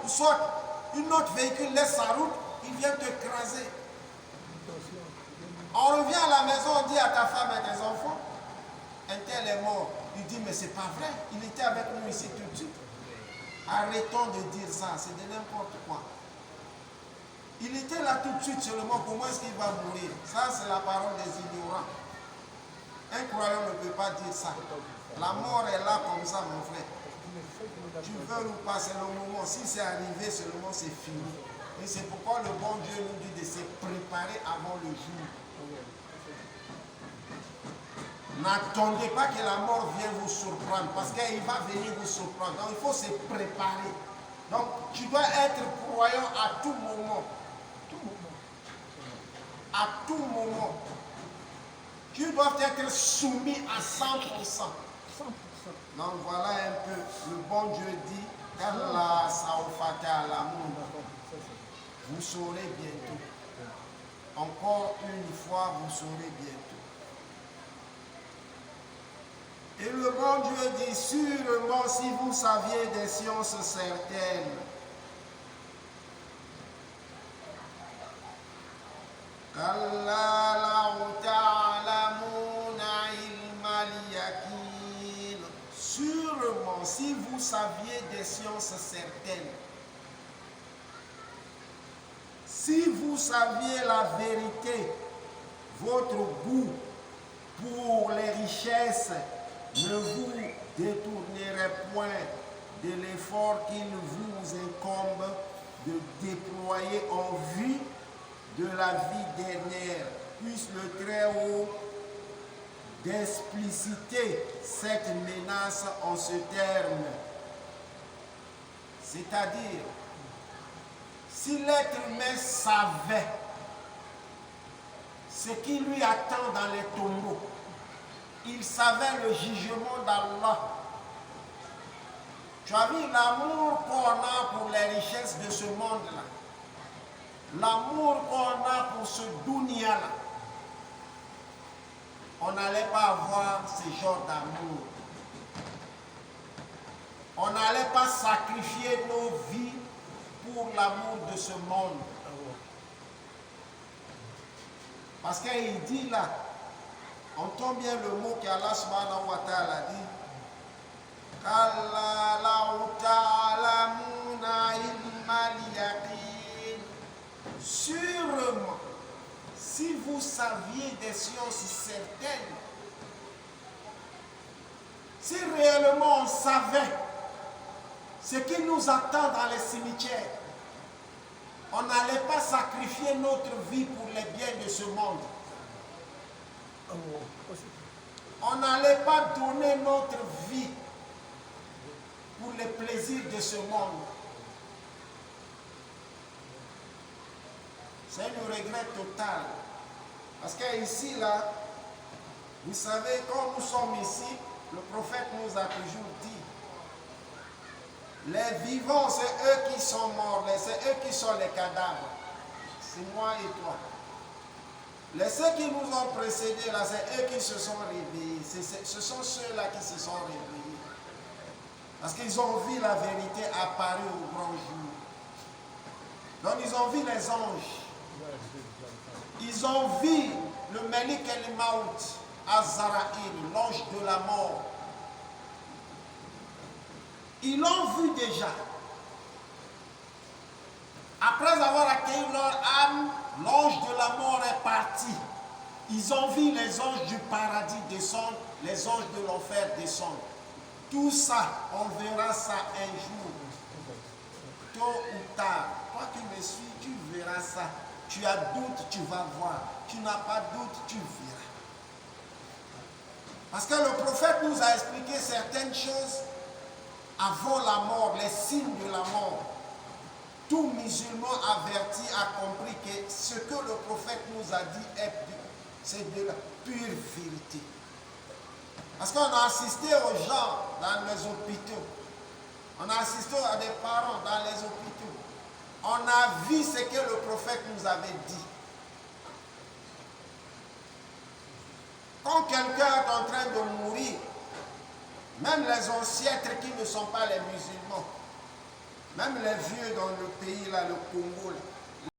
ou soit une autre véhicule laisse sa route, il vient t'écraser. On revient à la maison, on dit à ta femme et tes enfants, un tel est mort. Il dit, mais c'est pas vrai, il était avec nous ici tout de suite. Arrêtons de dire ça, c'est de n'importe quoi. Il était là tout de suite seulement, comment est-ce qu'il va mourir? Ça, c'est la parole des ignorants. Un croyant ne peut pas dire ça. La mort est là comme ça, mon frère. Tu veux ou pas, c'est le moment. Si c'est arrivé, seulement c'est fini. Et c'est pourquoi le bon Dieu nous dit de se préparer avant le jour. N'attendez pas que la mort vienne vous surprendre, parce qu'il va venir vous surprendre. Donc il faut se préparer. Donc tu dois être croyant à tout moment. À tout moment. Tu dois être soumis à 100%. Donc voilà un peu. Le bon Dieu dit, Allah saoufata l'amour. Vous saurez bientôt. Encore une fois, vous saurez bientôt. Et le bon Dieu dit, sûrement si vous saviez des sciences certaines, sûrement si vous saviez des sciences certaines, si vous saviez la vérité, votre goût pour les richesses ne vous détournerait point de l'effort qu'il vous incombe de déployer en vue de la vie dernière. Puisse le Très-Haut d'expliciter cette menace en ce terme. C'est-à-dire, si l'être humain savait ce qui lui attend dans les tombeaux, il savait le jugement d'Allah. Tu as vu l'amour qu'on a pour les richesses de ce monde-là, l'amour qu'on a pour ce dunya-là, on n'allait pas avoir ce genre d'amour. On n'allait pas sacrifier nos vies pour l'amour de ce monde. Parce qu'il dit là, on entend bien le mot qu'Allah subhanahu wa ta'ala dit. Sûrement, si vous saviez des sciences certaines, si réellement on savait ce qui nous attend dans les cimetières, on n'allait pas sacrifier notre vie pour les biens de ce monde. On n'allait pas donner notre vie pour les plaisirs de ce monde. C'est un regret total. Parce qu'ici, là, vous savez, quand nous sommes ici, le prophète nous a toujours dit, les vivants, c'est eux qui sont morts, c'est eux qui sont les cadavres. C'est moi et toi. Ceux qui nous ont précédés, là, c'est eux qui se sont réveillés. Ce sont ceux-là qui se sont réveillés. Parce qu'ils ont vu la vérité apparaître au grand jour. Donc ils ont vu les anges. Ils ont vu le Malik el-Maout, Azaraïl, l'ange de la mort. Ils l'ont vu déjà. Après avoir accueilli leur âme, l'ange de la mort est parti. Ils ont vu les anges du paradis descendre, les anges de l'enfer descendre. Tout ça, on verra ça un jour. Tôt ou tard, toi qui me suis, tu verras ça. Tu as doute, tu vas voir. Tu n'as pas doute, tu verras. Parce que le prophète nous a expliqué certaines choses avant la mort, les signes de la mort. Tout musulman averti a compris que ce que le prophète nous a dit c'est de la pure vérité. Parce qu'on a assisté aux gens dans les hôpitaux. On a assisté à des parents dans les hôpitaux. On a vu ce que le prophète nous avait dit. Quand quelqu'un est en train de mourir, même les ancêtres qui ne sont pas les musulmans, Même les vieux dans le pays, là, le Congo, là,